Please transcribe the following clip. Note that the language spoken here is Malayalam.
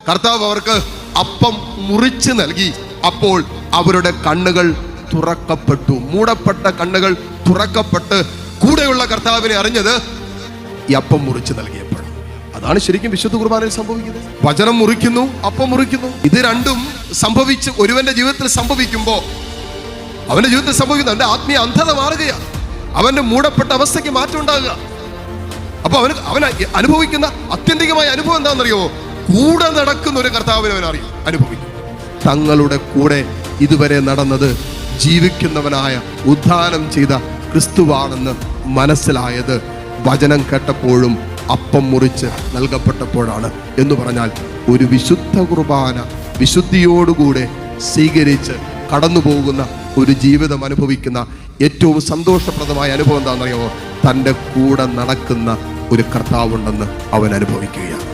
കർത്താവ് അവർക്ക് അപ്പം മുറിച്ച് നൽകി. അപ്പോൾ അവരുടെ കണ്ണുകൾ തുറക്കപ്പെട്ടു. മൂടപ്പെട്ട കണ്ണുകൾ തുറക്കപ്പെട്ട് കൂടെയുള്ള കർത്താവിനെ അറിഞ്ഞത് ഈ അപ്പം മുറിച്ച് നൽകിയപ്പോൾ. അതാണ് ശരിക്കും വിശുദ്ധ കുർബാനയിൽ സംഭവിക്കുന്നത്. വചനം മുറിക്കുന്നു, അപ്പം മുറിക്കുന്നു. ഇത് രണ്ടും സംഭവിച്ച് ഒരുവന്റെ ജീവിതത്തിൽ സംഭവിക്കുമ്പോൾ അവന്റെ ജീവിതത്തിൽ സംഭവിക്കുന്നു അവന്റെ ആത്മീയ അന്ധത മാറുകയാണ്. അവന്റെ മൂടപ്പെട്ട അവസ്ഥയ്ക്ക് മാറ്റം ഉണ്ടാകുക. അപ്പൊ അവൻ അനുഭവിക്കുന്ന ആത്യന്തികമായ അനുഭവം എന്താണെന്നറിയോ? കൂടെ നടക്കുന്ന ഒരു കർത്താവിനെ അവൻ അനുഭവിക്കും. തങ്ങളുടെ കൂടെ ഇതുവരെ നടന്നത് ജീവിക്കുന്നവനായ ഉദ്ധാനം ചെയ്ത ക്രിസ്തുവാണെന്ന് മനസ്സിലായത് വചനം കേട്ടപ്പോഴും അപ്പം മുറിച്ച് നൽകപ്പെട്ടപ്പോഴാണ്. എന്ന് പറഞ്ഞാൽ ഒരു വിശുദ്ധ കുർബാന വിശുദ്ധിയോടുകൂടെ സ്വീകരിച്ച് കടന്നു പോകുന്ന ഒരു ജീവിതം അനുഭവിക്കുന്ന ഏറ്റവും സന്തോഷപ്രദമായ അനുഭവം എന്താണെന്നറിയാമോ? തൻ്റെ കൂടെ നടക്കുന്ന ഒരു കർത്താവുണ്ടെന്ന് അവൻ അനുഭവിക്കുകയാണ്.